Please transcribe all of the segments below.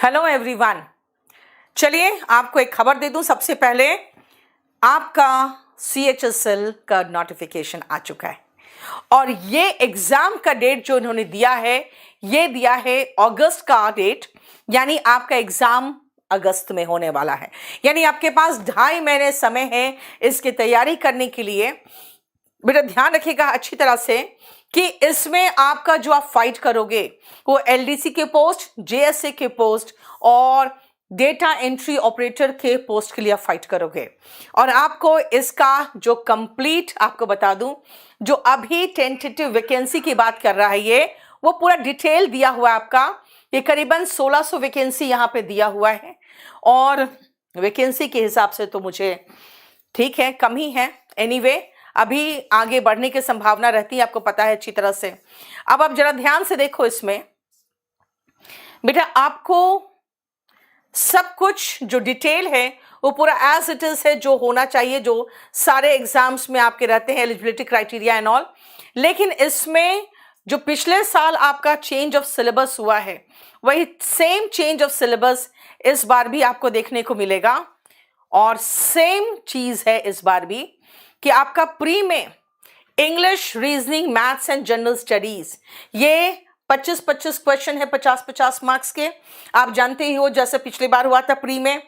Hello everyone. चलिए आपको एक खबर दे दूं। सबसे पहले आपका CHSL का नोटिफिकेशन आ चुका है और ये एग्जाम का डेट जो इन्होंने दिया है, ये दिया है अगस्त का डेट, यानी आपका एग्जाम अगस्त में होने वाला है। यानी आपके पास 2.5 महीने समय है इसकी तैयारी करने के लिए। बेटा ध्यान रखिएगा अच्छी तरह से कि इसमें आपका जो आप फाइट करोगे वो LDC के पोस्ट, JSA के पोस्ट और डेटा एंट्री ऑपरेटर के पोस्ट के लिए आप फाइट करोगे। और आपको इसका जो कंप्लीट आपको बता दूं, जो अभी टेंटेटिव वैकेंसी की बात कर रहा है ये, वो पूरा डिटेल दिया हुआ है आपका। ये करीबन 1600 वैकेंसी यहाँ पे दिया हुआ है और वैकेंसी के हिसाब से तो मुझे ठीक है, कम ही है। एनीवे अभी आगे बढ़ने की संभावना रहती है, आपको पता है अच्छी तरह से। अब आप जरा ध्यान से देखो इसमें बेटा, आपको सब कुछ जो डिटेल है वो पूरा एज इट इज है, जो होना चाहिए, जो सारे एग्जाम्स में आपके रहते हैं, एलिजिबिलिटी क्राइटेरिया एंड ऑल। लेकिन इसमें जो पिछले साल आपका चेंज ऑफ सिलेबस हुआ है, वही सेम चेंज ऑफ सिलेबस इस बार भी आपको देखने को मिलेगा। और सेम चीज है इस बार भी कि आपका प्री में English, reasoning, maths and general studies, ये 25-25 क्वेश्चन है, 50-50 मार्क्स के। आप जानते ही हो जैसे पिछली बार हुआ था प्री में।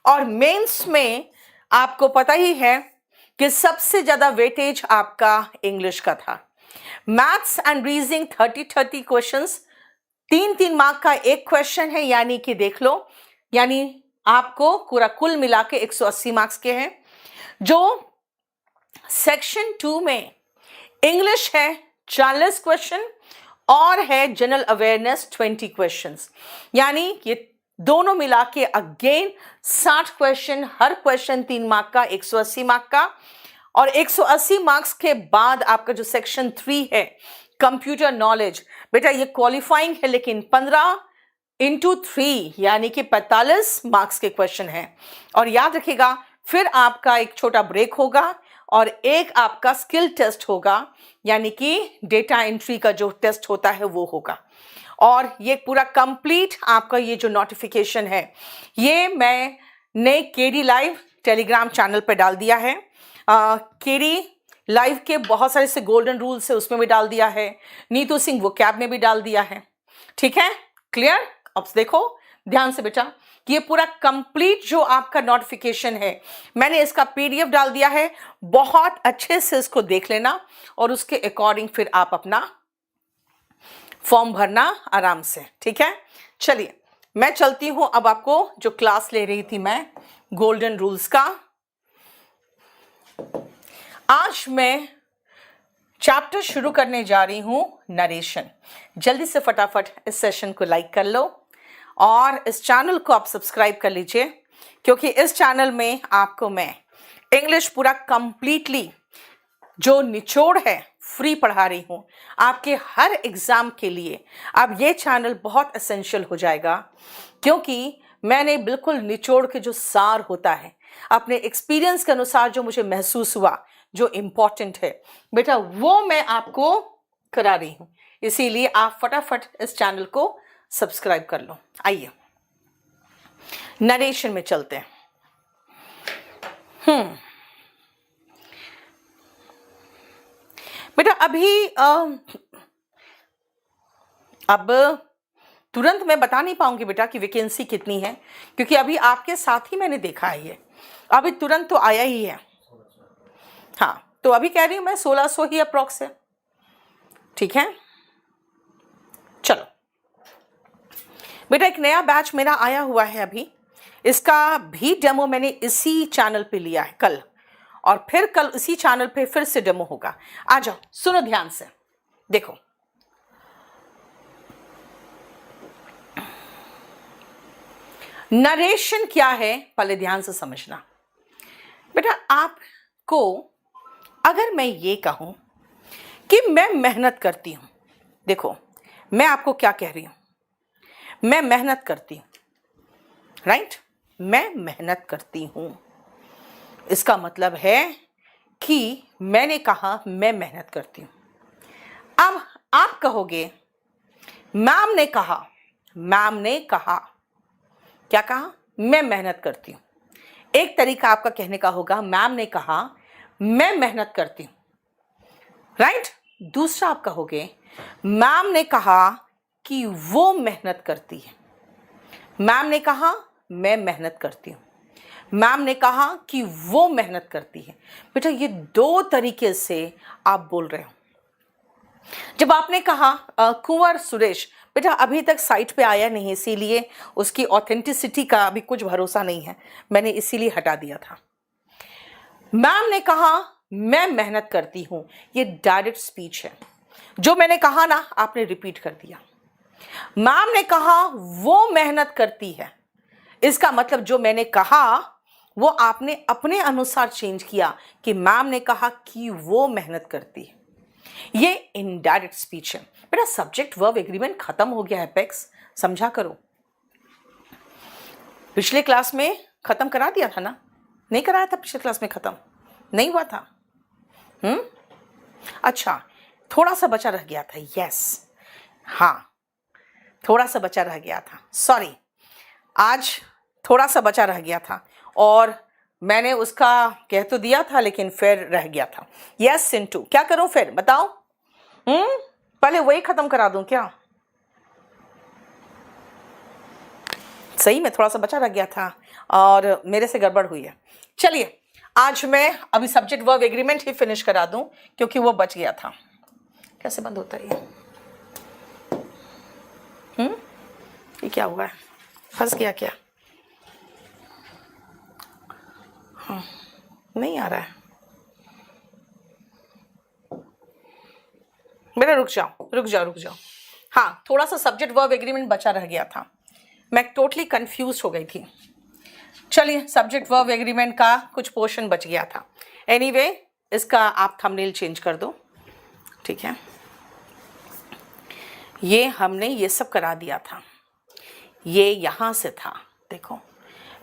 और मेंस में आपको पता ही है कि सबसे ज्यादा वेटेज आपका इंग्लिश का था। Maths and reasoning 30-30 questions, 3-3 mark का एक क्वेश्चन है, यानी कि देख लो, यानी आपको पूरा कुल मिला के 180 मार्क्स के हैं। जो सेक्शन 2 में इंग्लिश है 40 क्वेश्चन और है जनरल अवेयरनेस 20 क्वेश्चंस, यानी ये दोनों मिला के अगेन 60 क्वेश्चन, हर क्वेश्चन 3 मार्क का, 180 मार्क का। और 180 मार्क्स के बाद आपका जो सेक्शन 3 है कंप्यूटर नॉलेज, बेटा ये क्वालिफाइंग है, लेकिन 15 इंटू 3 यानी कि 45 मार्क्स के क्वेश्चन है। और याद रखिएगा फिर आपका एक छोटा ब्रेक होगा और एक आपका स्किल टेस्ट होगा, यानी कि डेटा एंट्री का जो टेस्ट होता है वो होगा। और ये पूरा कंप्लीट आपका ये जो नोटिफिकेशन है, ये मैंने KD लाइव टेलीग्राम चैनल पे डाल दिया है। KD लाइव के बहुत सारे से गोल्डन रूल्स है, उसमें भी डाल दिया है। नीतू सिंह वो कैब में भी डाल दिया है। ठीक है, क्लियर? अब देखो ध्यान से बेटा कि ये पूरा कंप्लीट जो आपका नोटिफिकेशन है, मैंने इसका PDF डाल दिया है। बहुत अच्छे से इसको देख लेना और उसके अकॉर्डिंग फिर आप अपना फॉर्म भरना आराम से। ठीक है, चलिए मैं चलती हूं। अब आपको जो क्लास ले रही थी मैं गोल्डन रूल्स का, आज मैं चैप्टर शुरू करने जा रही हूं नरेशन। जल्दी से फटाफट इस सेशन को लाइक कर लो और इस चैनल को आप सब्सक्राइब कर लीजिए, क्योंकि इस चैनल में आपको मैं इंग्लिश पूरा कंप्लीटली जो निचोड़ है फ्री पढ़ा रही हूं आपके हर एग्जाम के लिए। अब ये चैनल बहुत एसेंशियल हो जाएगा, क्योंकि मैंने बिल्कुल निचोड़ के जो सार होता है अपने एक्सपीरियंस के अनुसार जो मुझे महसूस हुआ, जो इम्पोर्टेंट है बेटा, वो मैं आपको करा रही हूं। इसीलिए आप फटाफट इस चैनल को सब्सक्राइब कर लो। आइए नरेशन में चलते हैं। बेटा अभी अब तुरंत मैं बता नहीं पाऊंगी बेटा कि वैकेंसी कितनी है, क्योंकि अभी आपके साथ ही मैंने देखा है, ये अभी तुरंत तो आया ही है। हाँ, तो अभी कह रही हूं मैं 1600 ही अप्रॉक्स है। ठीक है, चलो बेटा एक नया बैच मेरा आया हुआ है अभी, इसका भी डेमो मैंने इसी चैनल पे लिया है कल, और फिर कल इसी चैनल पे फिर से डेमो होगा। आ जाओ, सुनो ध्यान से, देखो नरेशन क्या है, पहले ध्यान से समझना बेटा। आपको अगर मैं ये कहूं कि मैं मेहनत करती हूं, देखो मैं आपको क्या कह रही हूं, मैं मेहनत करती हूं, राइट? मैं मेहनत करती हूं, इसका मतलब है कि मैंने कहा मैं मेहनत करती हूं। अब आप कहोगे मैम ने कहा, मैम ने कहा, क्या कहा? मैं मेहनत करती हूँ। एक तरीका आपका कहने का होगा, मैम ने कहा मैं मेहनत करती हूँ, राइट? दूसरा आप कहोगे मैम ने कहा कि वो मेहनत करती है। मैम ने कहा मैं मेहनत करती हूँ, मैम ने कहा कि वो मेहनत करती है। बेटा ये दो तरीके से आप बोल रहे हो। जब आपने कहा कुंवर सुरेश, बेटा अभी तक साइट पे आया नहीं, इसीलिए उसकी ऑथेंटिसिटी का अभी कुछ भरोसा नहीं है, मैंने इसीलिए हटा दिया था। मैम ने कहा मैं मेहनत करती हूं, ये डायरेक्ट स्पीच है। जो मैंने कहा ना आपने रिपीट कर दिया। मैम ने कहा वो मेहनत करती है, इसका मतलब जो मैंने कहा वो आपने अपने अनुसार चेंज किया कि मैम ने कहा कि वो मेहनत करती है। ये इनडायरेक्ट स्पीच है। बेटा सब्जेक्ट वर्ब एग्रीमेंट खत्म हो गया है पेक्स, समझा करो। पिछले क्लास में खत्म करा दिया था ना? नहीं कराया था पिछले क्लास में खत्म? नहीं हुआ था? अच्छा, थोड़ा सा बचा रह गया था। यस, हाँ थोड़ा सा बचा रह गया था, सॉरी, आज थोड़ा सा बचा रह गया था और मैंने उसका कह तो दिया था लेकिन फिर रह गया था। यस सिंटू, क्या करूं फिर बताओ? पहले वही खत्म करा दूं क्या? सही में थोड़ा सा बचा रह गया था और मेरे से गड़बड़ हुई है। चलिए आज मैं अभी सब्जेक्ट वर्ब एग्रीमेंट ही फिनिश करा दूं क्योंकि वो बच गया था। कैसे बंद होता है ये क्या हुआ है? फंस गया क्या? हाँ नहीं आ रहा है मेरा। रुक जाओ। हाँ थोड़ा सा सब्जेक्ट वर्ब एग्रीमेंट बचा रह गया था, मैं टोटली कंफ्यूज हो गई थी। चलिए सब्जेक्ट वर्ब एग्रीमेंट का कुछ पोर्शन बच गया था। एनीवे इसका आप थंबनेल चेंज कर दो, ठीक है? ये हमने ये सब करा दिया था, ये यहाँ से था, देखो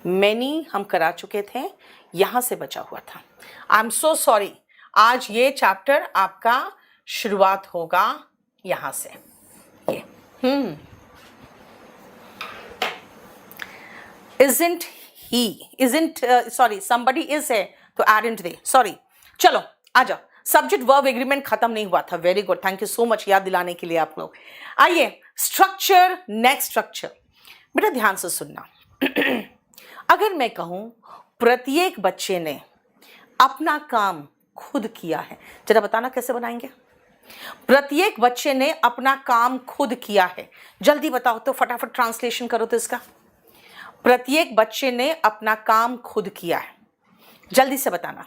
मैनी हम करा चुके थे, यहाँ से बचा हुआ था। आई एम सो सॉरी, आज ये चैप्टर आपका शुरुआत होगा यहाँ से। ये somebody is है तो aren't they, सॉरी। चलो आ जाओ, सब्जेक्ट वर्ब एग्रीमेंट खत्म नहीं हुआ था। Very good, thank you so much याद दिलाने के लिए आप लोग। आइए स्ट्रक्चर, नेक्स्ट स्ट्रक्चर। बेटा ध्यान से सुनना अगर मैं कहूं प्रत्येक बच्चे ने अपना काम खुद किया है, जरा बताना कैसे बनाएंगे? प्रत्येक बच्चे ने अपना काम खुद किया है, जल्दी बताओ तो, फटाफट ट्रांसलेशन करो तो इसका। प्रत्येक बच्चे ने अपना काम खुद किया है, जल्दी से बताना।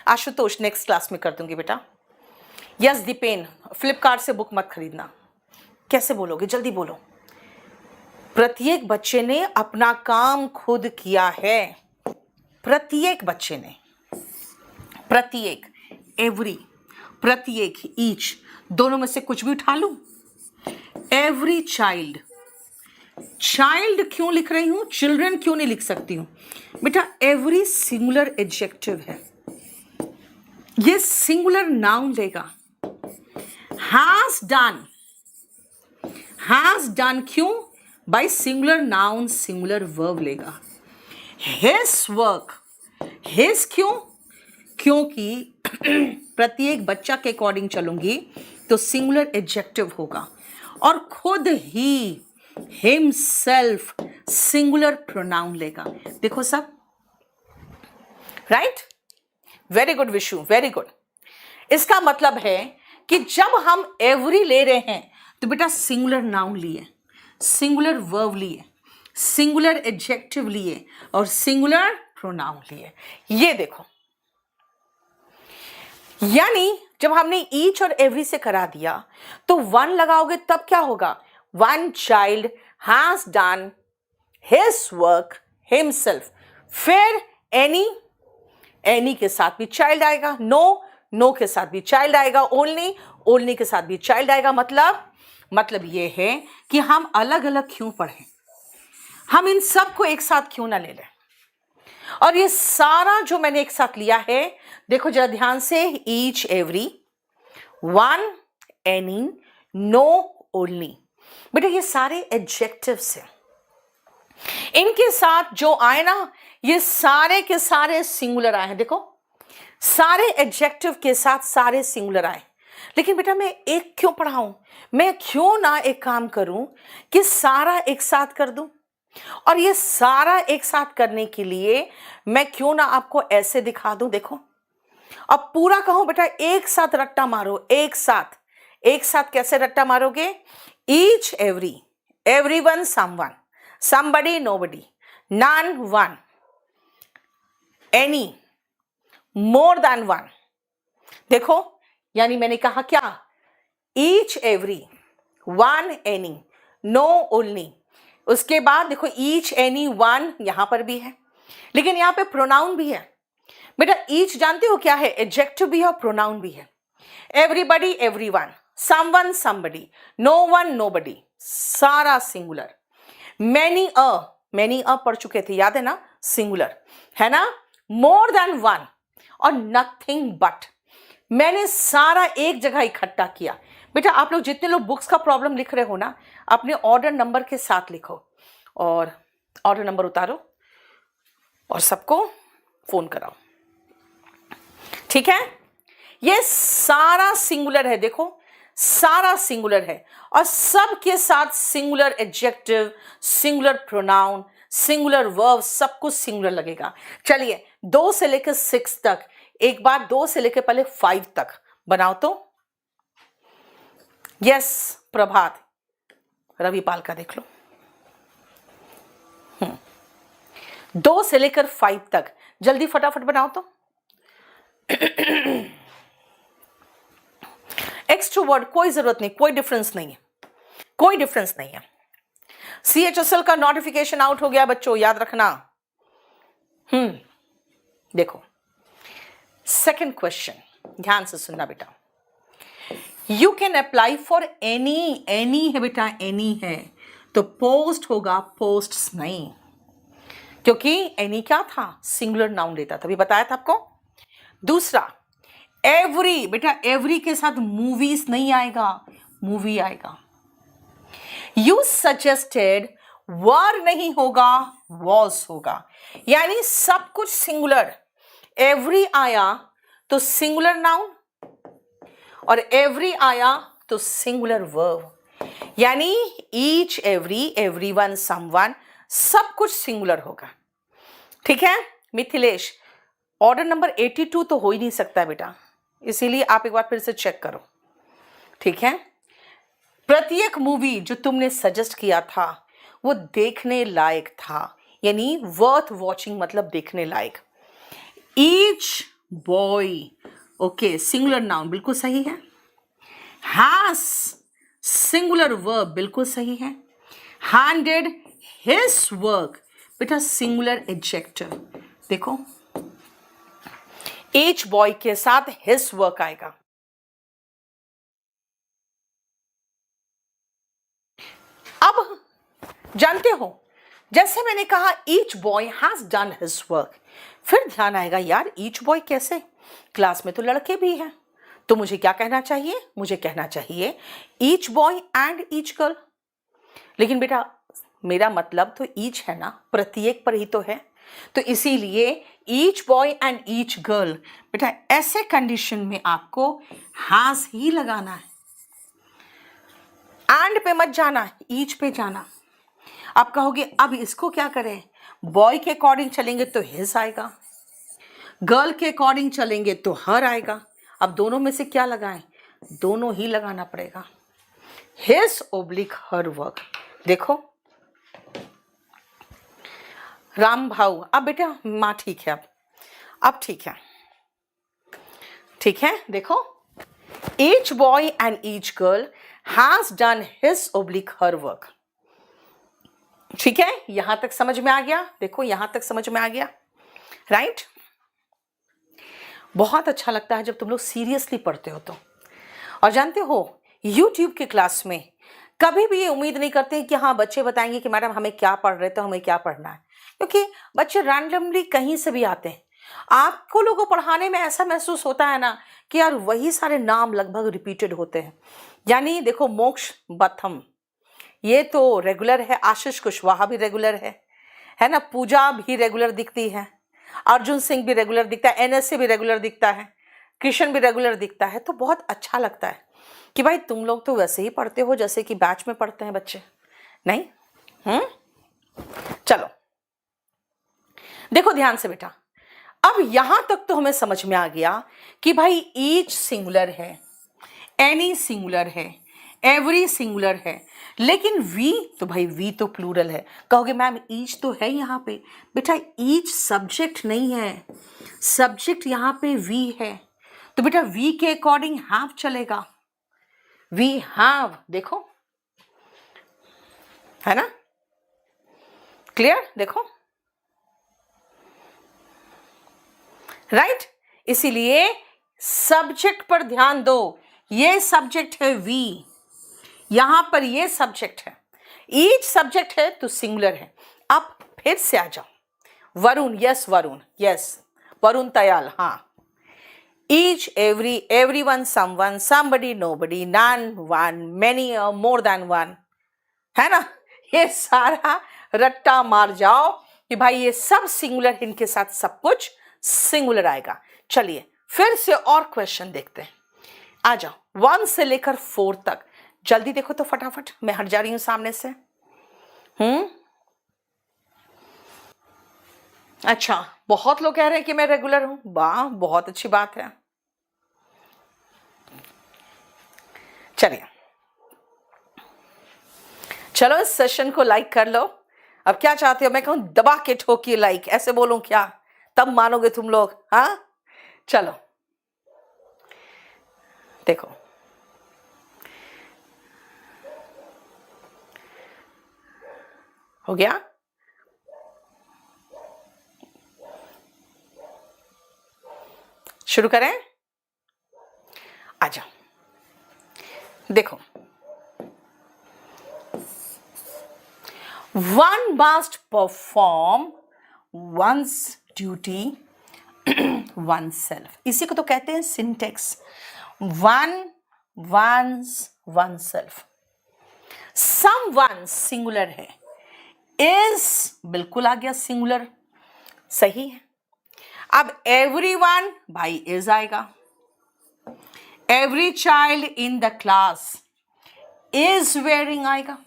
आशुतोष नेक्स्ट क्लास में कर दूंगी बेटा। यस दीपेन, फ्लिपकार्ट से बुक मत खरीदना। कैसे बोलोगे, जल्दी बोलो। प्रत्येक बच्चे ने अपना काम खुद किया है। प्रत्येक बच्चे ने, प्रत्येक, एवरी, प्रत्येक, ईच, दोनों में से कुछ भी उठा लूं। एवरी चाइल्ड, चाइल्ड क्यों लिख रही हूं, चिल्ड्रन क्यों नहीं लिख सकती हूं? बेटा एवरी सिंगुलर एडजेक्टिव है, ये सिंगुलर नाउन लेगा। हैज डन क्यों? By singular noun singular verb लेगा। हिज वर्क, हिज क्यों? क्योंकि प्रत्येक बच्चा के अकॉर्डिंग चलूंगी तो सिंगुलर एडजेक्टिव होगा। और खुद ही, हिमसेल्फ, सिंगुलर प्रोनाउन लेगा। देखो सब, right? Very good Vishu, very good. इसका मतलब है कि जब हम एवरी ले रहे हैं तो बेटा सिंगुलर नाउन लिए, सिंगुलर वर्ब लिए, सिंगुलर एडजेक्टिव लिए और सिंगुलर प्रोनाउन लिए। ये देखो, यानी जब हमने ईच और एवरी से करा दिया तो वन लगाओगे तब क्या होगा? One child has done his work himself. फिर एनी, एनी के साथ भी चाइल्ड आएगा। नो, नो के साथ भी चाइल्ड आएगा। ओनली, ओनली के साथ भी चाइल्ड आएगा। मतलब ये है कि हम अलग अलग क्यों पढ़ें, हम इन सब को एक साथ क्यों ना ले लें? और ये सारा जो मैंने एक साथ लिया है, देखो जरा ध्यान से, each, every, one, any, no, only. बेटा ये सारे एडजेक्टिव्स हैं। इनके साथ जो आए ना, ये सारे के सारे सिंगुलर आए हैं। देखो, सारे एडजेक्टिव के साथ सारे सिंगुलर आए। लेकिन बेटा मैं एक क्यों पढ़ाऊं? मैं क्यों ना एक काम करूं कि सारा एक साथ कर दूं? और ये सारा एक साथ करने के लिए मैं क्यों ना आपको ऐसे दिखा दूं। देखो, अब पूरा कहूं बेटा, एक साथ रट्टा मारो। एक साथ, एक साथ कैसे रट्टा मारोगे? Each, every, everyone, someone, somebody, nobody, none, one, any, more than one। देखो, यानी मैंने कहा क्या? each, every, one, any, no, only। उसके बाद देखो each, any, one यहां पर भी है, लेकिन यहां पे प्रोनाउन भी है। बेटा each जानते हो क्या है? एडजेक्टिव भी है और प्रोनाउन भी है। Everybody, everyone, someone, somebody, no one, nobody, सारा सिंगुलर। मैनी अ पढ़ चुके थे, याद है ना? सिंगुलर है ना? मोर देन वन और नथिंग बट। मैंने सारा एक जगह इकट्ठा किया। बेटा आप लोग जितने लोग बुक्स का प्रॉब्लम लिख रहे हो ना, अपने ऑर्डर नंबर के साथ लिखो और ऑर्डर नंबर उतारो और सबको फोन कराओ, ठीक है? ये सारा सिंगुलर है। देखो, सारा सिंगुलर है और सब के साथ singular adjective, singular pronoun, singular verb, सब कुछ सिंगुलर लगेगा। चलिए 2 से लेकर 6 तक, एक बार 2 से लेकर पहले 5 तक बनाओ तो। यस प्रभात, रविपाल का देख लो। 2 से लेकर 5 तक जल्दी फटाफट बनाओ तो। एक्सट्रोवर्ट कोई जरूरत नहीं, कोई डिफरेंस नहीं है, कोई डिफरेंस नहीं है। CHSL का नोटिफिकेशन आउट हो गया बच्चों, याद रखना। देखो सेकंड क्वेश्चन, ध्यान से सुनना बेटा। You can apply for any, any है बेटा, एनी है तो पोस्ट होगा, पोस्ट्स नहीं, क्योंकि एनी क्या था? सिंगुलर नाउन लेता, तभी बताया था आपको। दूसरा एवरी, बेटा एवरी के साथ मूवीज नहीं आएगा, मूवी आएगा। यू सजेस्टेड, वर नहीं होगा, वॉज होगा, यानी सब कुछ सिंगुलर। एवरी आया तो सिंगुलर नाउन और एवरी आया तो सिंगुलर वर्ब, यानी ईच, एवरी, एवरीवन, समवन, सब कुछ सिंगुलर होगा, ठीक है? मिथिलेश, ऑर्डर नंबर 82 तो हो ही नहीं सकता बेटा, इसीलिए आप एक बार फिर से चेक करो, ठीक है? प्रत्येक मूवी जो तुमने सजेस्ट किया था वो देखने लायक था, यानी वर्थ वॉचिंग मतलब देखने लायक। Each boy, okay, singular noun बिल्कुल सही है। हैज, सिंगुलर वर्ब बिल्कुल सही है। हैंडेड हिज वर्क, बेटा सिंगुलर एडजेक्टिव। देखो ईच बॉय के साथ हिज वर्क आएगा। अब जानते हो, जैसे मैंने कहा each boy has done his work, फिर ध्यान आएगा यार ईच बॉय कैसे? क्लास में तो लड़के भी हैं, तो मुझे क्या कहना चाहिए? मुझे कहना चाहिए each boy and each girl. लेकिन बेटा मेरा मतलब तो ईच है ना, प्रत्येक पर ही तो है, तो इसीलिए each boy and each girl. बेटा ऐसे कंडीशन में आपको हैज ही लगाना है, एंड पे मत जाना, ईच पे जाना। आप कहोगे अब इसको क्या करें? बॉय के अकॉर्डिंग चलेंगे तो हिज आएगा, गर्ल के अकॉर्डिंग चलेंगे तो हर आएगा। अब दोनों में से क्या लगाएं? दोनों ही लगाना पड़ेगा। His oblique her work. देखो राम भाऊ, अब बेटा माँ ठीक है, अब ठीक है, ठीक है। देखो each boy and each girl has done his oblique her work। ठीक है, यहां तक समझ में आ गया? देखो यहां तक समझ में आ गया, राइट? बहुत अच्छा लगता है जब तुम लोग सीरियसली पढ़ते हो तो। और जानते हो YouTube की क्लास में कभी भी ये उम्मीद नहीं करते कि हाँ बच्चे बताएंगे कि मैडम हमें क्या पढ़ रहे थे, हमें क्या पढ़ना है, क्योंकि बच्चे रैंडमली कहीं से भी आते हैं। आपको लोगों को पढ़ाने में ऐसा महसूस होता है ना कि यार वही सारे नाम लगभग रिपीटेड होते हैं। यानी देखो मोक्ष बथम ये तो रेगुलर है, आशीष कुशवाहा भी रेगुलर है, है ना, पूजा भी रेगुलर दिखती है, अर्जुन सिंह भी रेगुलर दिखता है, NSA भी रेगुलर दिखता है, कृष्ण भी रेगुलर दिखता है। तो बहुत अच्छा लगता है कि भाई तुम लोग तो वैसे ही पढ़ते हो जैसे कि बैच में पढ़ते हैं बच्चे, नहीं? चलो देखो ध्यान से बेटा, अब यहां तक तो हमें समझ में आ गया कि भाई ईच सिंगुलर है, एनी सिंगुलर है, एवरी सिंगुलर है, लेकिन वी तो भाई वी तो प्लूरल है। कहोगे मैम ईच तो है यहाँ पे, बेटा ईच सब्जेक्ट नहीं है, सब्जेक्ट यहाँ पे वी है, तो बेटा वी के अकॉर्डिंग हैव चलेगा, वी हैव, देखो है ना, क्लियर? देखो राइट, इसीलिए सब्जेक्ट पर ध्यान दो, ये सब्जेक्ट है वी, यहां पर ये सब्जेक्ट है, ईच सब्जेक्ट है तो सिंगुलर है। अब फिर से आ जाओ, वरुण, यस वरुण, यस वरुण तयाल, हाँ, each, every, everyone, someone, somebody, nobody, none, one, many, more than one, है ना, ये सारा रट्टा मार जाओ कि भाई ये सब सिंगुलर, इनके साथ सब कुछ सिंगुलर आएगा। चलिए फिर से और क्वेश्चन देखते हैं, आ जाओ 1 से लेकर 4 तक, जल्दी देखो तो फटाफट, मैं हट जा रही हूं सामने से। अच्छा, बहुत लोग कह रहे हैं कि मैं रेगुलर हूं, वाह बहुत अच्छी बात है। चलिए चलो इस सेशन को लाइक कर लो। अब क्या चाहते हो, मैं कहूं दबा के ठोकिए लाइक, ऐसे बोलूं क्या, तब मानोगे तुम लोग? हाँ चलो देखो, हो गया? शुरू करें? आ जाओ देखो, one must perform one's duty oneself, इसी को तो कहते हैं syntax, one, one's, oneself, someone singular है, is बिल्कुल आ गया सिंगुलर, सही है। अब everyone भाई is आएगा, every child in the class is wearing आएगा,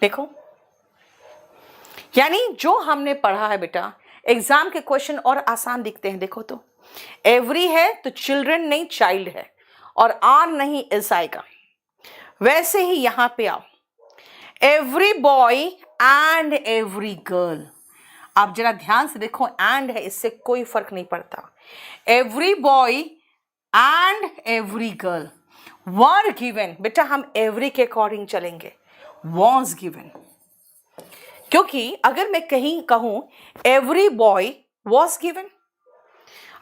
देखो यानी जो हमने पढ़ा है बेटा, एग्जाम के क्वेश्चन और आसान दिखते हैं। देखो तो एवरी है तो चिल्ड्रन नहीं चाइल्ड है, और आर नहीं इस आएगा। वैसे ही यहां पे आओ, every boy and every girl, आप जरा ध्यान से देखो, एंड है, इससे कोई फर्क नहीं पड़ता। Every boy and every girl were given, बेटा हम एवरी के अकॉर्डिंग चलेंगे, वॉज गिवन, क्योंकि अगर मैं कहीं कहूं एवरी बॉय वॉज गिवन,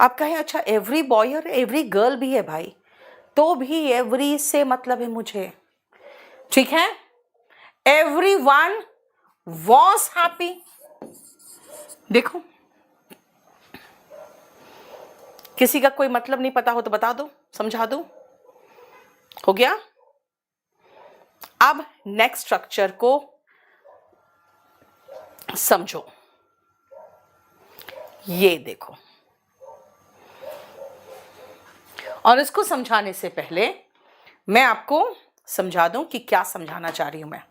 आप कहें अच्छा एवरी बॉय और एवरी गर्ल भी है भाई, तो भी एवरी से मतलब है मुझे, ठीक है? एवरी वन वॉज हैप्पी, देखो किसी का कोई मतलब नहीं पता हो तो बता दो, समझा दो, हो गया? अब नेक्स्ट स्ट्रक्चर को समझो, ये देखो, और इसको समझाने से पहले मैं आपको समझा दूं कि क्या समझाना चाह रही हूं मैं।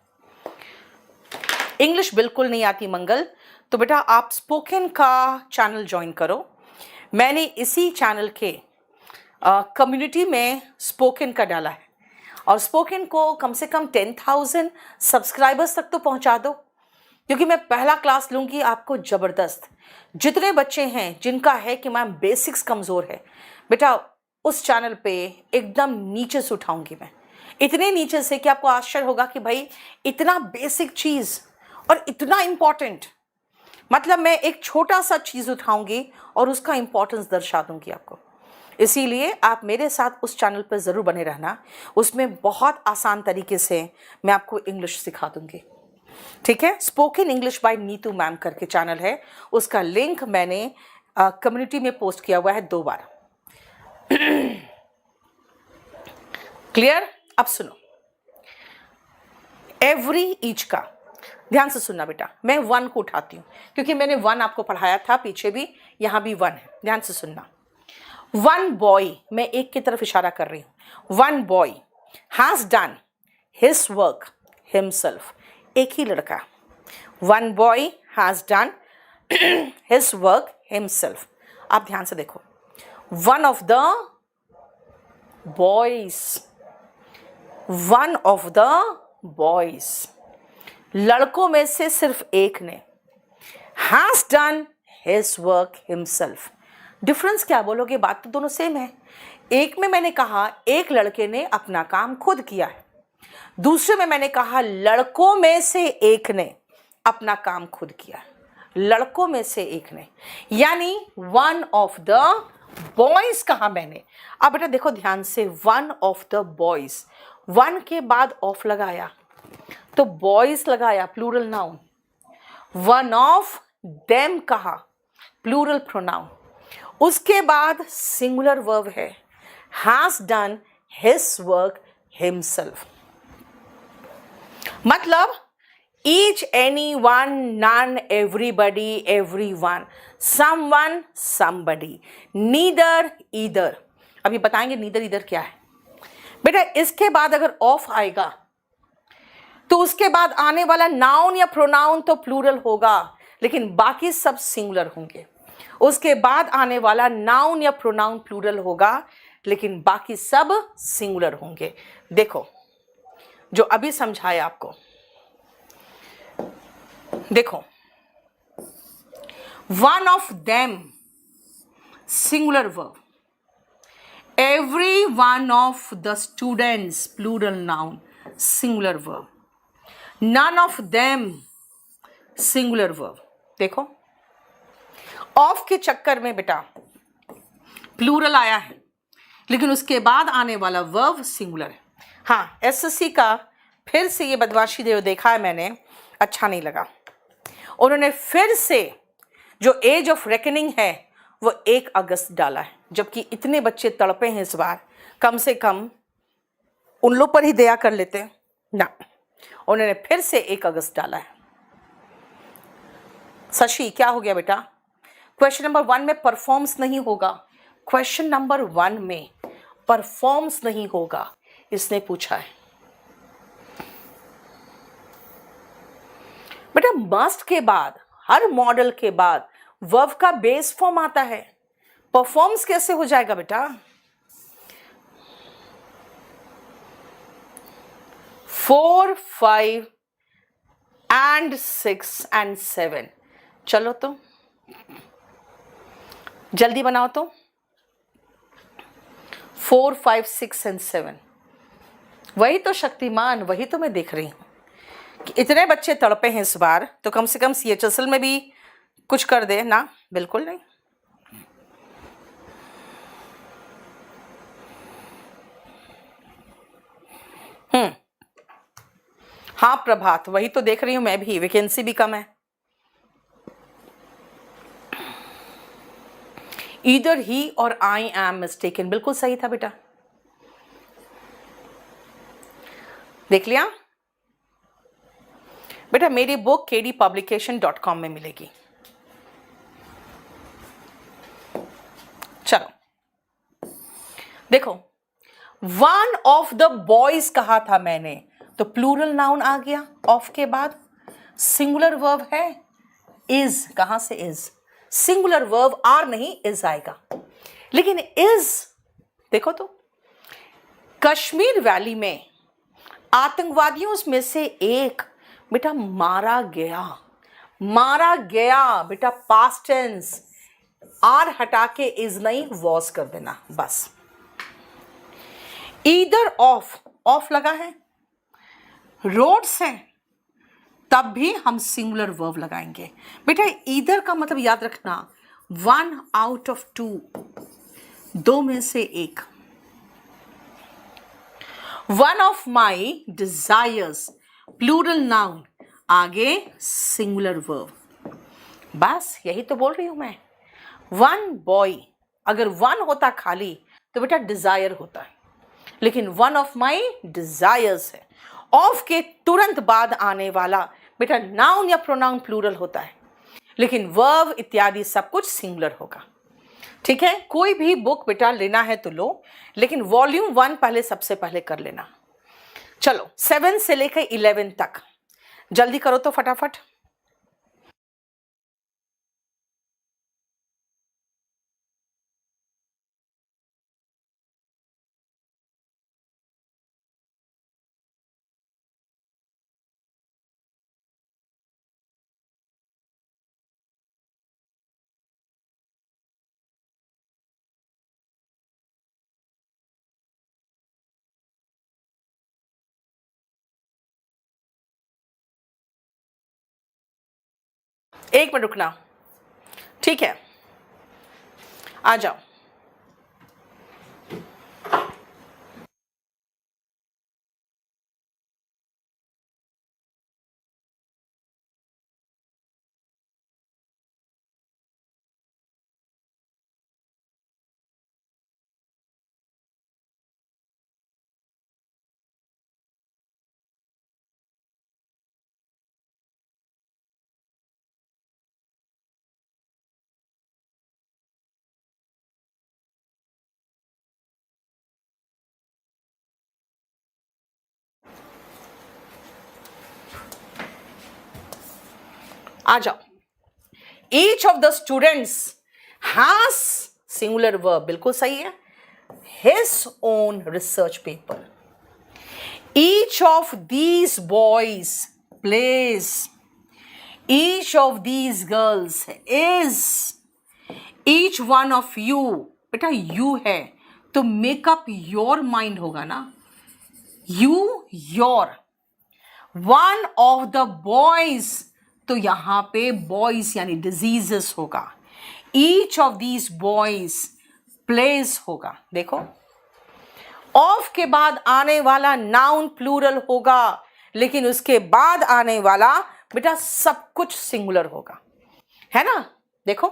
इंग्लिश बिल्कुल नहीं आती मंगल, तो बेटा आप स्पोकन का चैनल ज्वाइन करो। मैंने इसी चैनल के कम्युनिटी में स्पोकन का डाला है, और स्पोकन को कम से कम 10,000 सब्सक्राइबर्स तक तो पहुंचा दो, क्योंकि मैं पहला क्लास लूंगी आपको ज़बरदस्त। जितने बच्चे हैं जिनका है कि मैम बेसिक्स कमज़ोर है, बेटा उस चैनल पे एकदम नीचे से उठाऊंगी मैं, इतने नीचे से कि आपको आश्चर्य होगा कि भाई इतना बेसिक चीज़ और इतना इम्पॉर्टेंट, मतलब मैं एक छोटा सा चीज़ उठाऊंगी और उसका इम्पोर्टेंस दर्शा दूंगी आपको। इसीलिए आप मेरे साथ उस चैनल पर ज़रूर बने रहना, उसमें बहुत आसान तरीके से मैं आपको इंग्लिश सिखा दूंगी, ठीक है? Spoken English by Neetu ma'am करके चैनल है, उसका लिंक मैंने कम्युनिटी में पोस्ट किया हुआ है 2 बार। क्लियर? अब सुनो, एवरी ईच का ध्यान से सुनना बेटा, मैं 1 को उठाती हूँ क्योंकि मैंने 1 आपको पढ़ाया था, पीछे भी, यहाँ भी 1 है। ध्यान से सुनना। 1 बॉय, मैं एक की तरफ इशारा कर रही हूँ। 1 boy has done his work himself, एक ही लड़का। 1 boy has done his work himself. आप ध्यान से देखो, one of the boys, one of the boys, लड़कों में से सिर्फ एक ने has done his work himself। Difference क्या बोलोगे? बात तो दोनों सेम है। एक में मैंने कहा एक लड़के ने अपना काम खुद किया है, दूसरे में मैंने कहा लड़कों में से एक ने अपना काम खुद किया है। लड़कों में से एक ने, यानी वन ऑफ द बॉयज कहा मैंने। अब बेटा देखो ध्यान से, वन ऑफ द बॉयज, 1 के बाद ऑफ लगाया तो बॉयज लगाया, plural noun. One of them कहा, प्लूरल प्रोनाउन। उसके बाद सिंगुलर वर्ब है, has done his work himself. मतलब each, anyone, none, everybody, everyone, someone, somebody, neither, either। अभी बताएंगे neither, either क्या है। बेटा इसके बाद अगर ऑफ आएगा तो उसके बाद आने वाला नाउन या प्रोनाउन तो प्लूरल होगा, लेकिन बाकी सब सिंगुलर होंगे। उसके बाद आने वाला नाउन या प्रोनाउन प्लूरल होगा, लेकिन बाकी सब सिंगुलर होंगे। देखो जो अभी समझाया आपको, देखो, one of them singular verb, every one of the students plural noun singular verb, none of them singular verb। देखो ऑफ के चक्कर में बेटा प्लूरल आया है, लेकिन उसके बाद आने वाला वर्ब सिंगुलर है। हाँ, एसएससी का फिर से ये बदमाशी देखा है मैंने, अच्छा नहीं लगा। उन्होंने फिर से जो एज ऑफ रेकनिंग है वो 1 अगस्त डाला है, जबकि इतने बच्चे तड़पे हैं इस बार। कम से कम उन लोग पर ही दया कर लेते ना, उन्होंने फिर से 1 अगस्त डाला है। शशि क्या हो गया बेटा? क्वेश्चन नंबर 1 में परफॉर्म्स नहीं होगा, क्वेश्चन नंबर 1 में परफॉर्म्स नहीं होगा, इसने पूछा है। बेटा मस्ट के बाद, हर मॉडल के बाद वर्ब का बेस फॉर्म आता है, परफॉर्म्स कैसे हो जाएगा बेटा? 4, 5 and 6 and 7। चलो तो जल्दी बनाओ तो, 4, 5, 6 and 7। वही तो शक्तिमान, वही तो मैं देख रही हूं कि इतने बच्चे तड़पे हैं इस बार, तो कम से कम CHSL में भी कुछ कर दे ना। बिल्कुल नहीं। हाँ प्रभात, वही तो देख रही हूं मैं भी, वैकेंसी भी कम है। ईदर ही और आई एम मिस्टेकन, बिल्कुल सही था बेटा। देख लिया बेटा, मेरी बुक kdpublication.com में मिलेगी। चलो देखो, वन ऑफ द बॉयज कहा था मैंने, तो प्लूरल नाउन आ गया। ऑफ के बाद सिंगुलर वर्ब है इज, कहां से इज? सिंगुलर वर्ब आर नहीं, इज आएगा। लेकिन इज देखो तो, कश्मीर वैली में आतंकवादियों में से एक बेटा मारा गया, मारा गया बेटा, पास्ट टेंस, आर हटा के इज नहीं, वॉज कर देना बस। ईदर ऑफ, ऑफ लगा है, रोड्स हैं, तब भी हम सिंगुलर वर्ब लगाएंगे बेटा। ईदर का मतलब याद रखना, 1 out of 2, 2 में से एक। One of my desires, plural noun, आगे सिंगुलर वर्ब। बस यही तो बोल रही हूं मैं। 1 बॉय, अगर 1 होता खाली तो बेटा डिजायर होता है, लेकिन वन ऑफ माई डिजायर्स है। ऑफ के तुरंत बाद आने वाला बेटा नाउन या प्रोनाउन प्लूरल होता है, लेकिन वर्ब इत्यादि सब कुछ सिंगुलर होगा। ठीक है, कोई भी बुक बेटा लेना है तो लो, लेकिन वॉल्यूम 1 पहले सबसे पहले कर लेना। चलो 7 से लेकर 11 तक जल्दी करो तो फटाफट। एक मिनट रुकना, ठीक है, आ जाओ। आ जाओ। Each of the students has singular verb, बिल्कुल सही है, his own research paper. Each of these boys plays, each of these girls is, each one of you, बेटा you है तो make up your mind होगा ना, you your, one of the boys तो यहां पे बॉयज यानी डिजीजेस होगा, each of these boys place होगा। देखो ऑफ के बाद आने वाला नाउन प्लूरल होगा, लेकिन उसके बाद आने वाला बेटा सब कुछ सिंगुलर होगा, है ना। देखो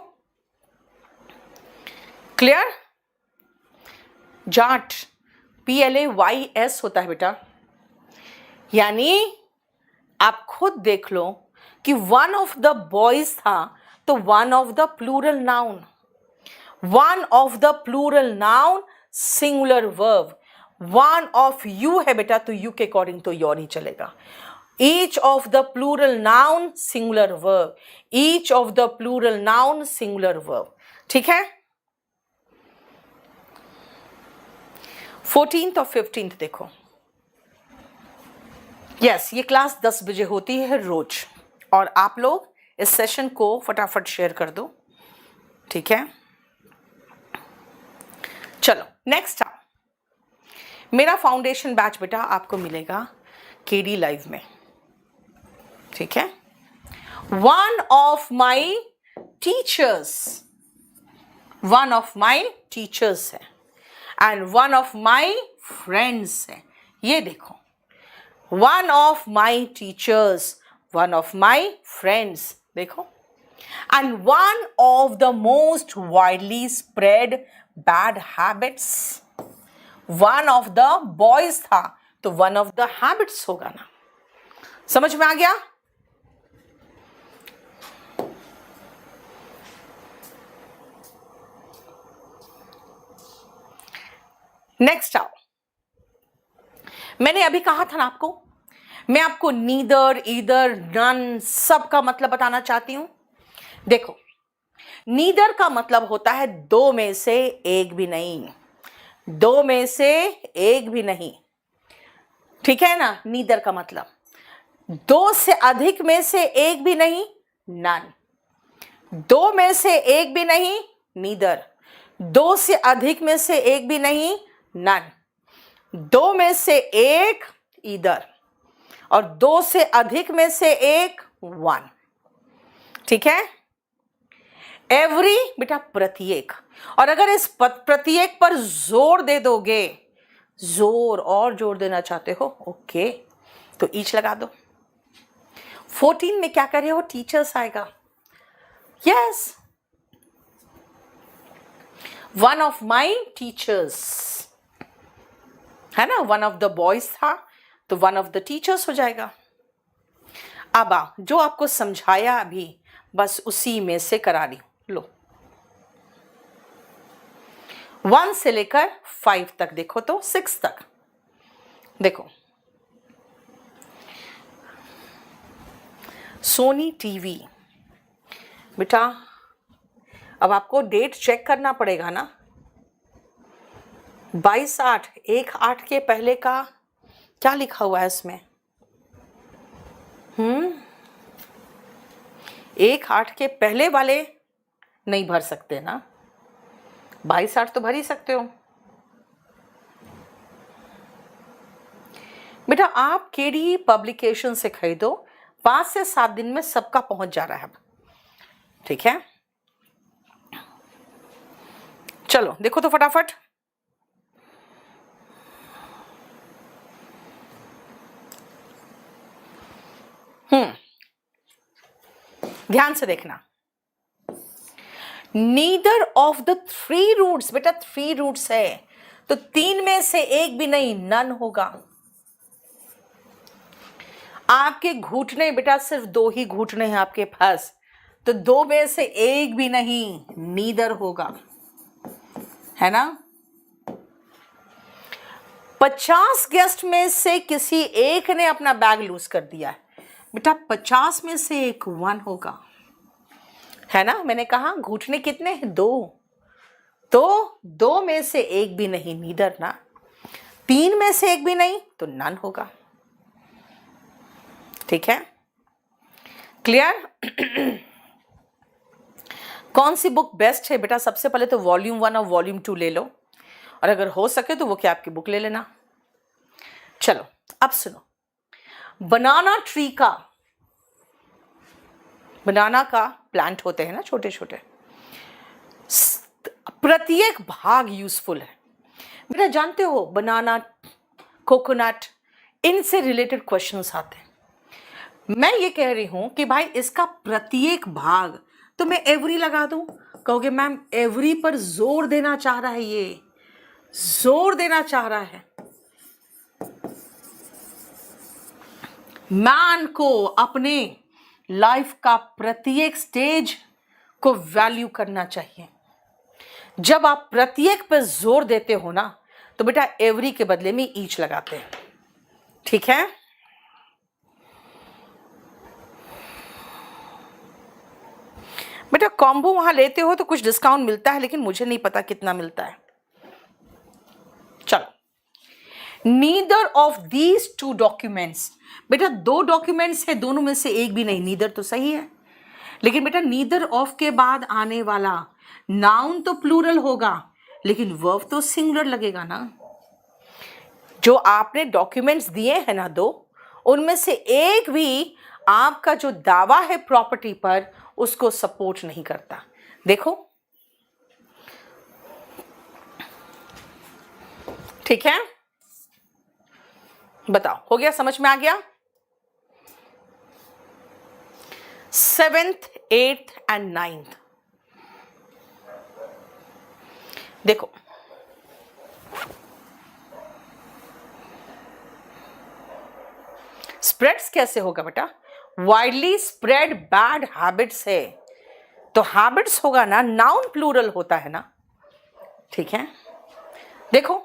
क्लियर। जाट PLAYS होता है बेटा, यानी आप खुद देख लो कि वन ऑफ द बॉयज था तो one of the plural noun, one of the plural noun singular verb, one of you है बेटा तो यू के अकॉर्डिंग तो योर ही चलेगा। Each of the plural noun singular verb, each of the plural noun singular verb. ठीक है, 14th और 15th देखो। यस ये क्लास 10 बजे होती है रोज, और आप लोग इस सेशन को फटाफट शेयर कर दो, ठीक है। चलो नेक्स्ट आओ, मेरा फाउंडेशन बैच बेटा आपको मिलेगा KD लाइव में, ठीक है। वन ऑफ माई टीचर्स है and one of my friends है। ये देखो, one of my teachers, one of my friends, देखो, and one of the most widely spread bad habits, one of the boys था तो वन ऑफ द हैबिट्स होगा ना। समझ में आ गया। नेक्स्ट आओ, मैंने अभी कहा था ना आपको, मैं आपको नीदर, ईदर, नन सब का मतलब बताना चाहती हूं। देखो नीदर का मतलब होता है दो में से एक भी नहीं, दो में से एक भी नहीं, ठीक है ना। नीदर का मतलब दो से अधिक में से एक भी नहीं, नन, दो में से एक भी नहीं, नीदर, दो से अधिक में से एक भी नहीं, नन, दो में से एक, ईदर, और दो से अधिक में से एक, वन, ठीक है। एवरी बेटा प्रत्येक, और अगर इस प्रत्येक पर जोर दे दोगे, जोर और जोर देना चाहते हो, ओके, तो ईच लगा दो। 14 में क्या कर रहे हो, टीचर्स आएगा, yes, one of my teachers है ना, वन ऑफ द बॉयज था तो वन ऑफ द टीचर्स हो जाएगा। अब जो आपको समझाया अभी बस उसी में से करा रही हूं। लो 1 से लेकर 5 तक देखो तो 6 तक देखो। सोनी टीवी बेटा, अब आपको डेट चेक करना पड़ेगा ना। 22/8, 1/8 के पहले का क्या लिखा हुआ है इसमें? 1/8 के पहले वाले नहीं भर सकते ना, 22/8 तो भर ही सकते हो बेटा। आप केडी पब्लिकेशन से खरीदो, 5 से 7 दिन में सबका पहुंच जा रहा है अब, ठीक है। चलो देखो तो फटाफट। ध्यान से देखना। नीदर ऑफ द 3 रूट्स, बेटा 3 रूट्स है तो 3 में से एक भी नहीं, नन होगा। आपके घुटने बेटा सिर्फ 2 ही घुटने हैं आपके पास, तो 2 में से एक भी नहीं, नीदर होगा, है ना। 50 गेस्ट में से किसी एक ने अपना बैग लूज कर दिया है बेटा, 50 में से एक 1 होगा, है ना। मैंने कहा घुटने कितने हैं? 2, तो 2 में से एक भी नहीं, नीदर ना। 3 में से एक भी नहीं तो नन होगा, ठीक है। क्लियर? कौन सी बुक बेस्ट है बेटा? सबसे पहले तो वॉल्यूम 1 और वॉल्यूम 2 ले लो, और अगर हो सके तो वो क्या आपकी बुक ले लेना। चलो अब सुनो, बनाना ट्री का, बनाना का प्लांट होते हैं ना छोटे छोटे, प्रत्येक भाग यूजफुल है बेटा। जानते हो बनाना, कोकोनट, इनसे रिलेटेड क्वेश्चंस आते हैं। मैं ये कह रही हूं कि भाई इसका प्रत्येक भाग, तो मैं एवरी लगा दूं, कहोगे मैम एवरी पर जोर देना चाह रहा है, ये जोर देना चाह रहा है। मैन को अपने लाइफ का प्रत्येक स्टेज को वैल्यू करना चाहिए। जब आप प्रत्येक पर जोर देते हो ना, तो बेटा एवरी के बदले में ईच लगाते हैं, ठीक है। बेटा कॉम्बो वहां लेते हो तो कुछ डिस्काउंट मिलता है, लेकिन मुझे नहीं पता कितना मिलता है। चलो, नीदर ऑफ दीज 2 डॉक्यूमेंट्स, बेटा 2 डॉक्यूमेंट्स है, दोनों में से एक भी नहीं, नीदर तो सही है, लेकिन बेटा नीदर ऑफ के बाद आने वाला नाउन तो प्लूरल होगा, लेकिन वर्ब तो सिंगुलर लगेगा ना। जो आपने डॉक्यूमेंट्स दिए हैं ना 2, उनमें से एक भी आपका जो दावा है प्रॉपर्टी पर उसको सपोर्ट नहीं करता। देखो, ठीक है, बताओ हो गया, समझ में आ गया? 7th, 8th and 9th देखो, स्प्रेड्स कैसे होगा बेटा? वाइडली स्प्रेड बैड हैबिट्स है, तो हैबिट्स होगा ना, नाउन प्लूरल होता है ना, ठीक है। देखो,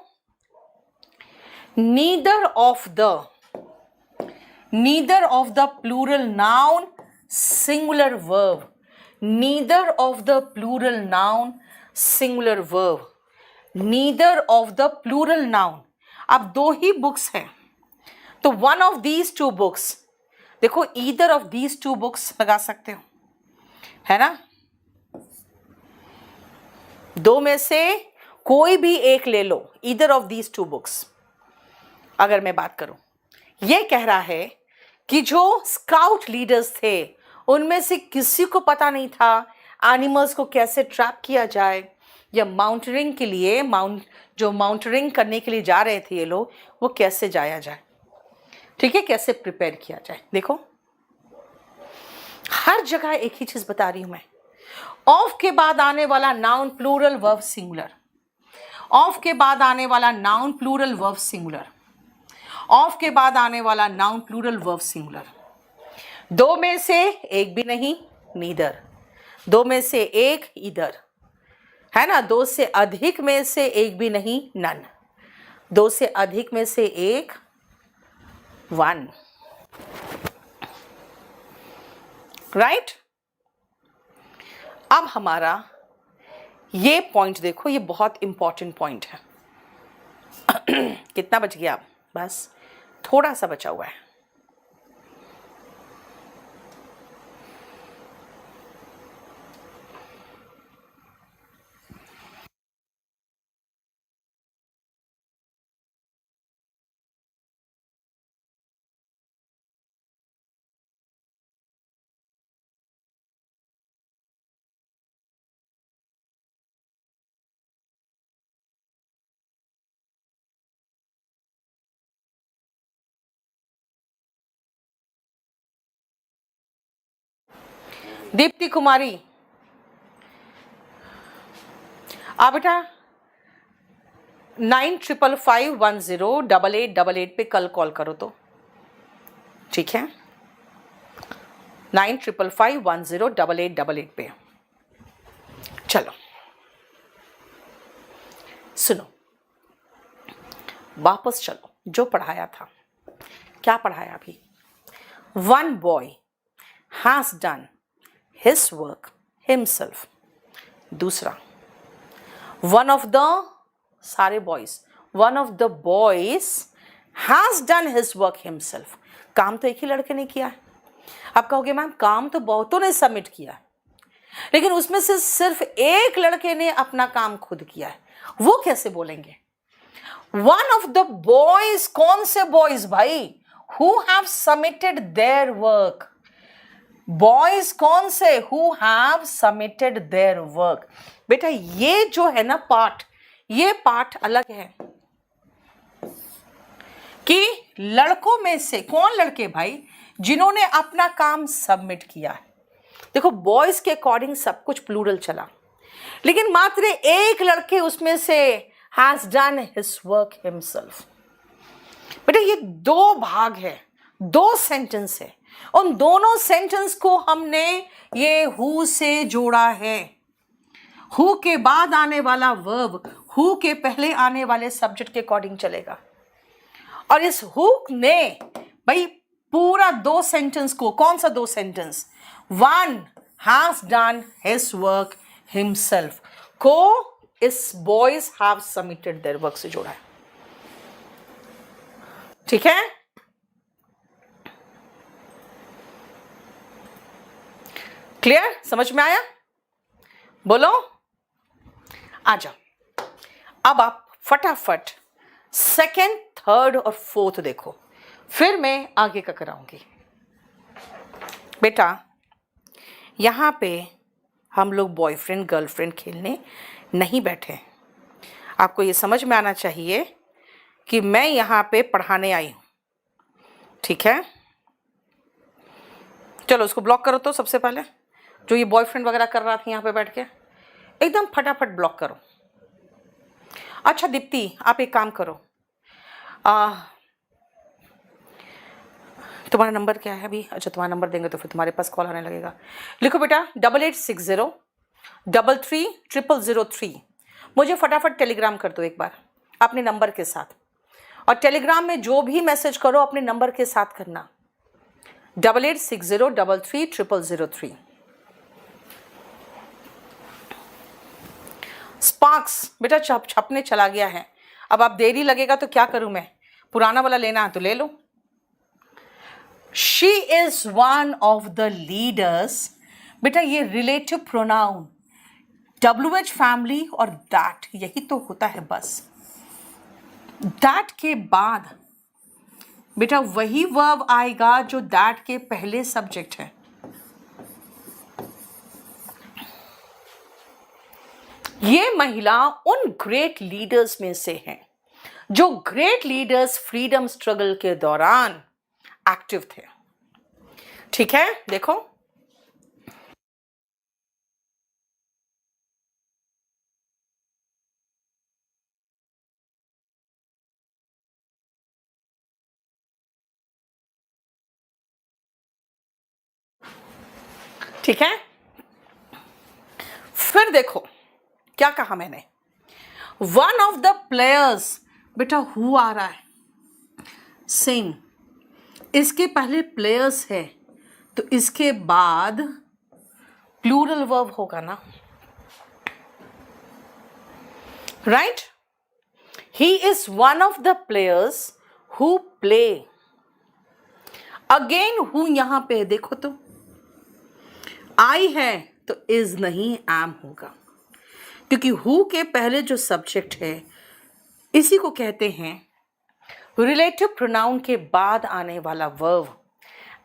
neither of the plural noun singular verb, neither of the plural noun singular verb, neither of the plural noun. अब 2 ही बुक्स हैं, तो वन ऑफ दीज 2 बुक्स, देखो ईदर ऑफ दीज 2 बुक्स लगा सकते हो, है ना। 2 में से कोई भी एक ले लो, ईदर ऑफ दीज 2 बुक्स। अगर मैं बात करूं, ये कह रहा है कि जो स्काउट लीडर्स थे उनमें से किसी को पता नहीं था एनिमल्स को कैसे ट्रैप किया जाए, या माउंटेनिंग के लिए जो माउंटेनिंग करने के लिए जा रहे थे ये लोग, वो कैसे जाया जाए, ठीक है, कैसे प्रिपेयर किया जाए। देखो हर जगह एक ही चीज बता रही हूं मैं। ऑफ के बाद आने वाला noun plural verb singular, of के बाद आने वाला noun plural verb singular, of के बाद आने वाला नाउन प्लूरल वर्ब सिंगुलर। दो में से एक भी नहीं, नीदर। दो में से एक, इधर, है ना। दो से अधिक में से एक भी नहीं, नन। दो से अधिक में से एक, वन। राइट। अब हमारा ये पॉइंट देखो, ये बहुत इंपॉर्टेंट पॉइंट है। कितना बच गया? बस थोड़ा सा बचा हुआ है। दीप्ति कुमारी, आप बेटा 9555108888 पे कल कॉल करो तो, ठीक है। 9555108888 पे। चलो सुनो, वापस चलो, जो पढ़ाया था, क्या पढ़ाया अभी? One boy has done his work himself. दूसरा, वन ऑफ द, सारे boys, one of the boys has done his work himself. काम तो एक ही लड़के ने किया है। आप कहोगे मैम काम तो बहुतों ने सबमिट किया है, लेकिन उसमें से सिर्फ एक लड़के ने अपना काम खुद किया है, वो कैसे बोलेंगे? वन ऑफ द बॉयज, कौन से बॉयज भाई? Who have submitted their work. Boys कौन से? Who have submitted their work. बेटा ये जो है ना पार्ट, ये पार्ट अलग है कि लड़कों में से कौन लड़के भाई जिन्होंने अपना काम सबमिट किया है। देखो बॉयज के अकॉर्डिंग सब कुछ प्लूरल चला, लेकिन मात्र एक लड़के उसमें से has done his work himself. बेटा ये दो भाग है, दो सेंटेंस है, उन दोनों सेंटेंस को हमने ये हु से जोड़ा है। हु के बाद आने वाला वर्ब हु के पहले आने वाले सब्जेक्ट के अकॉर्डिंग चलेगा, और इस हु ने भाई पूरा दो सेंटेंस को, कौन सा दो sentence? One has done his work himself को इस boys have submitted their work से जोड़ा है, ठीक है। क्लियर? समझ में आया? बोलो आ जाओ। अब आप फटाफट सेकेंड, थर्ड और फोर्थ देखो, फिर मैं आगे का कराऊंगी। बेटा यहां पे हम लोग बॉयफ्रेंड गर्लफ्रेंड खेलने नहीं बैठे। आपको ये समझ में आना चाहिए कि मैं यहां पे पढ़ाने आई हूं, ठीक है। चलो उसको ब्लॉक करो तो सबसे पहले, जो ये बॉयफ्रेंड वगैरह कर रहा था यहां पे बैठ के, एकदम फटाफट ब्लॉक करो। अच्छा दीप्ति आप एक काम करो, तुम्हारा नंबर क्या है अभी? अच्छा तुम्हारा नंबर देंगे तो फिर तुम्हारे पास कॉल आने लगेगा। लिखो बेटा 8860333003। मुझे फटाफट टेलीग्राम कर दो एक बार अपने नंबर के साथ, और टेलीग्राम में जो भी मैसेज करो अपने नंबर के साथ करना, 8860333003। स्पार्क्स बेटा छपने चला गया है, अब आप देरी लगेगा तो क्या करूं मैं, पुराना वाला लेना है तो ले लो। She is one of the leaders. बेटा ये रिलेटिव प्रोनाउन WH फैमिली और दैट, यही तो होता है बस। दैट के बाद बेटा वही वर्ब आएगा जो दैट के पहले सब्जेक्ट है। ये महिला उन ग्रेट लीडर्स में से है जो ग्रेट लीडर्स फ्रीडम स्ट्रगल के दौरान एक्टिव थे, ठीक है। देखो ठीक है, फिर देखो क्या कहा मैंने, वन ऑफ द प्लेयर्स, बेटा हु आ रहा है, सेम, इसके पहले प्लेयर्स है तो इसके बाद प्लूरल वर्ब होगा ना, right. He is one of the players who play, again who यहां पे देखो तो आई है तो इज नहीं एम होगा, क्योंकि हु के पहले जो सब्जेक्ट है इसी को कहते हैं रिलेटिव प्रोनाउन के बाद आने वाला वर्ब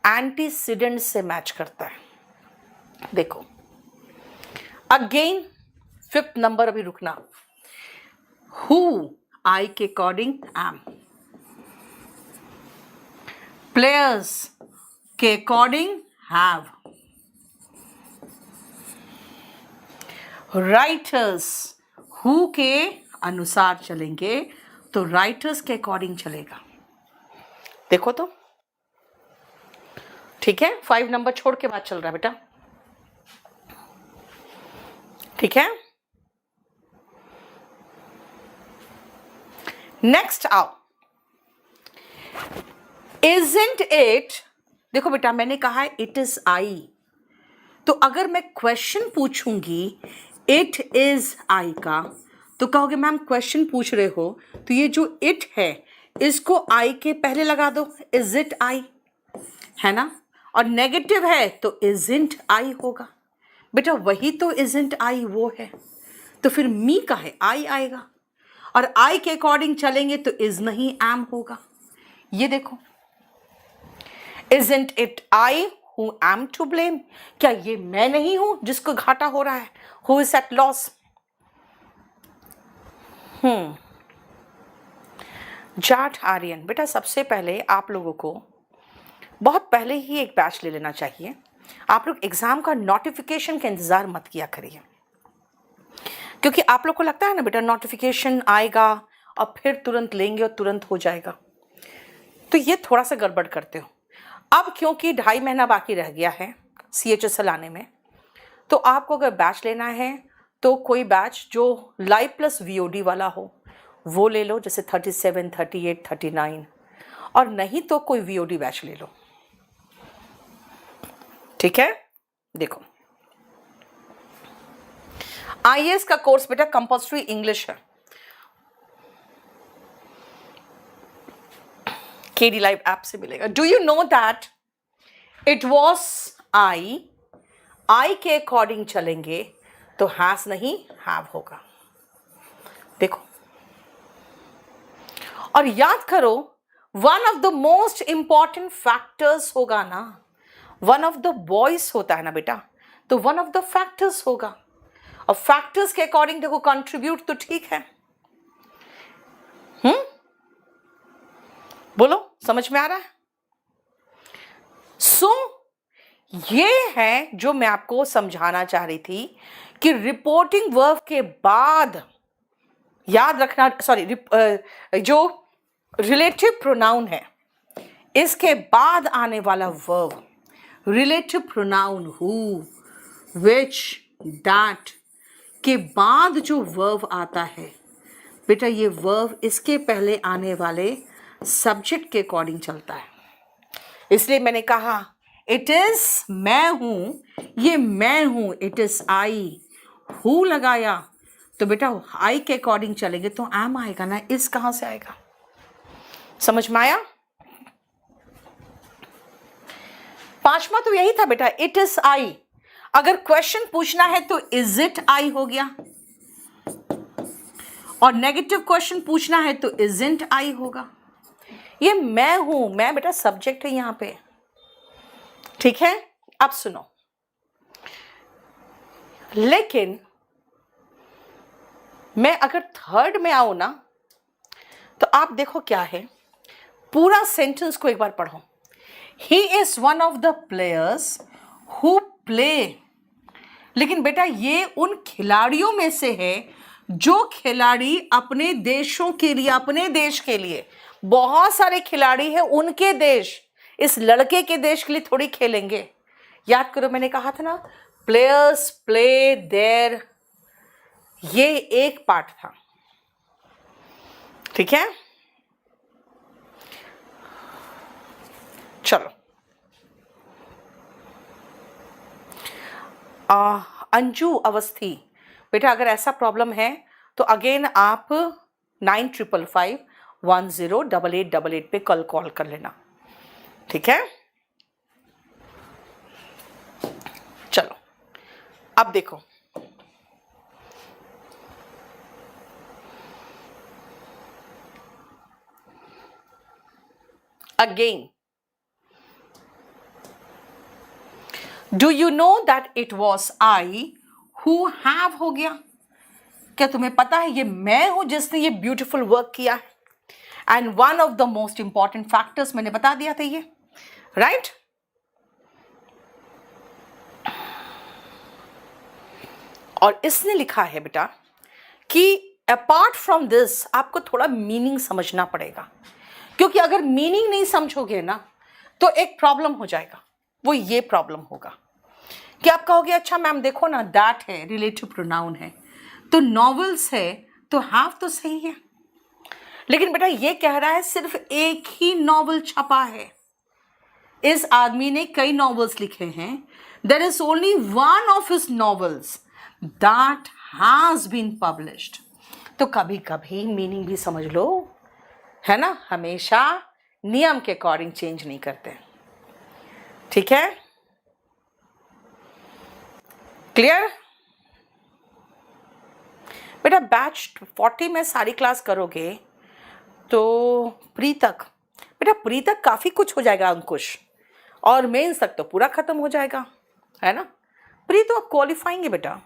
एंटीसीडेंट से मैच करता है। देखो अगेन फिफ्थ नंबर, अभी रुकना, हु आई के अकॉर्डिंग एम, प्लेयर्स के अकॉर्डिंग हैव, राइटर्स हु के अनुसार चलेंगे तो राइटर्स के अकॉर्डिंग चलेगा। देखो तो ठीक है, 5 नंबर छोड़ के बाद चल रहा है बेटा, ठीक है। नेक्स्ट आओ, इजंट इट, देखो बेटा मैंने कहा है इट इज आई, तो अगर मैं क्वेश्चन पूछूंगी इट इज आई का तो कहोगे मैम क्वेश्चन पूछ रहे हो तो ये जो इट है इसको आई के पहले लगा दो, इज इट आई, है ना, और नेगेटिव है तो इजंट आई होगा। बेटा वही तो इजंट आई वो है, तो फिर मी का है आई आएगा, और आई के अकॉर्डिंग चलेंगे तो इज नहीं एम होगा। ये देखो, isn't it I who am to blame, क्या ये मैं नहीं हूं जिसको घाटा हो रहा है, who is at loss. Jat Aryan, बेटा सबसे पहले आप लोगों को बहुत पहले ही एक बैच ले लेना चाहिए। आप लोग एग्जाम का नोटिफिकेशन का इंतजार मत किया करिए, क्योंकि आप लोग को लगता है ना बेटा नोटिफिकेशन आएगा और फिर तुरंत लेंगे और तुरंत हो जाएगा, तो ये थोड़ा सा गड़बड़ करते हो। अब क्योंकि 2.5 महीना बाकी रह गया है CHSL आने में, तो आपको अगर बैच लेना है तो कोई बैच जो लाइव प्लस VOD वाला हो वो ले लो, जैसे 37, 38, 39, और नहीं तो कोई VOD बैच ले लो, ठीक है। देखो IAS का कोर्स बेटा कंपल्सरी इंग्लिश है, KD लाइव ऐप से मिलेगा। Do you know that it was I के अकॉर्डिंग चलेंगे तो हैज नहीं हैव होगा। देखो और याद करो, one of the most important factors होगा ना, वन ऑफ द बॉयज होता है ना बेटा, तो वन ऑफ द फैक्टर्स होगा, और फैक्टर्स के अकॉर्डिंग देखो कंट्रीब्यूट तो ठीक है। बोलो समझ में आ रहा है। सो ये है जो मैं आपको समझाना चाह रही थी कि रिपोर्टिंग वर्ब के बाद याद रखना, जो रिलेटिव प्रोनाउन है इसके बाद आने वाला verb relative pronoun who, which, that के बाद जो वर्ब आता है बेटा, ये वर्ब इसके पहले आने वाले सब्जेक्ट के अकॉर्डिंग चलता है। इसलिए मैंने कहा इट इज मैं हूं, ये मैं हूं, इट इज आई, हु लगाया तो बेटा आई के अकॉर्डिंग चलेंगे तो एम आएगा ना, इस कहां से आएगा, समझ में आया। 5वां तो यही था बेटा, इट इज आई, अगर क्वेश्चन पूछना है तो इज इट आई हो गया, और नेगेटिव क्वेश्चन पूछना है तो इजंट आई होगा। ये मैं हूं, मैं बेटा सब्जेक्ट है यहां पे, ठीक है। अब सुनो, लेकिन मैं अगर थर्ड में आऊं ना तो आप देखो क्या है, पूरा सेंटेंस को एक बार पढ़ो। He is one of the players who play, लेकिन बेटा ये उन खिलाड़ियों में से है जो खिलाड़ी अपने देशों के लिए, अपने देश के लिए, बहुत सारे खिलाड़ी हैं उनके देश, इस लड़के के देश के लिए थोड़ी खेलेंगे, याद करो मैंने कहा था ना, प्लेयर्स प्ले देयर, ये एक पार्ट था, ठीक है। चलो, अंजू अवस्थी, बेटा अगर ऐसा प्रॉब्लम है तो अगेन आप 9555108888 पे कल कॉल कर लेना, ठीक है। चलो अब देखो, again, do you know that it was I who have हो गया। क्या तुम्हें पता है ये मैं हूं जिसने ये ब्यूटीफुल वर्क किया है। And one of the most important factors मैंने बता दिया था ये, राइट। और इसने लिखा है बेटा कि अपार्ट फ्रॉम दिस आपको थोड़ा मीनिंग समझना पड़ेगा, क्योंकि अगर मीनिंग नहीं समझोगे ना तो एक प्रॉब्लम हो जाएगा। वो ये प्रॉब्लम होगा कि आप कहोगे अच्छा मैम देखो ना, दैट है रिलेटिव प्रोनाउन है, तो नॉवेल्स है तो हैव तो सही है, लेकिन बेटा ये कह रहा है सिर्फ एक ही नॉवल छपा है। इस आदमी ने कई नॉवेल्स लिखे हैं। There is only one of his novels that has been published. तो कभी कभी मीनिंग भी समझ लो, है ना, हमेशा नियम के अकॉर्डिंग चेंज नहीं करते, ठीक है। क्लियर बेटा। बैच 40 में सारी क्लास करोगे तो प्री तक, बेटा प्री तक काफ़ी कुछ हो जाएगा अंकुश, और मेंस तक तो पूरा खत्म हो जाएगा, है ना। प्री तो आप क्वालिफाइंगे बेटा,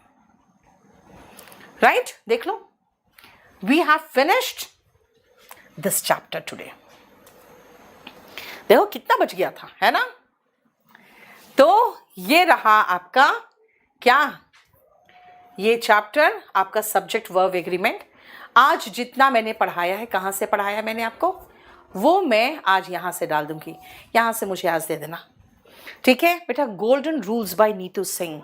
राइट। देख लो, we have finished this chapter today. देखो कितना बच गया था, है ना। तो ये रहा आपका क्या, ये चैप्टर आपका सब्जेक्ट वर्ब एग्रीमेंट। आज जितना मैंने पढ़ाया है, कहाँ से पढ़ाया मैंने आपको, वो मैं आज यहाँ से डाल दूंगी, यहाँ से मुझे आज दे देना, ठीक है बेटा। Golden rules by Neetu Singh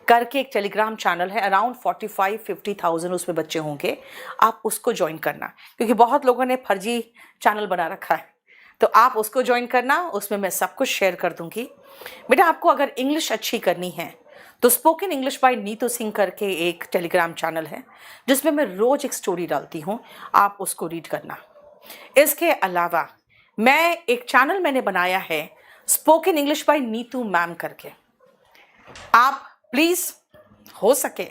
करके एक टेलीग्राम चैनल है, अराउंड 45-50,000 उसमें बच्चे होंगे, आप उसको ज्वाइन करना, क्योंकि बहुत लोगों ने फर्जी चैनल बना रखा है, तो आप उसको ज्वाइन करना, उसमें मैं सब कुछ शेयर कर दूंगी। बेटा आपको अगर इंग्लिश अच्छी करनी है तो spoken English by Neetu Singh करके एक टेलीग्राम चैनल है जिसमें मैं रोज एक स्टोरी डालती हूँ, आप उसको रीड करना। इसके अलावा मैं एक चैनल मैंने बनाया है spoken English by Neetu ma'am करके, आप प्लीज़ हो सके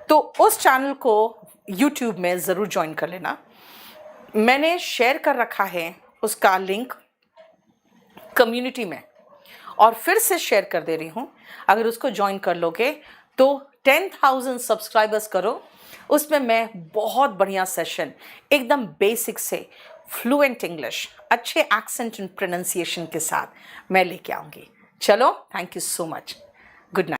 तो उस चैनल को यूट्यूब में ज़रूर ज्वाइन कर लेना। मैंने शेयर कर रखा है उसका लिंक कम्युनिटी में, और फिर से शेयर कर दे रही हूँ, अगर उसको ज्वाइन कर लोगे तो 10,000 सब्सक्राइबर्स करो, उसमें मैं बहुत बढ़िया सेशन एकदम बेसिक से फ्लुएंट इंग्लिश, अच्छे एक्सेंट एंड प्रोनाउंसिएशन के साथ मैं लेके आऊँगी। चलो, thank you so much, good night.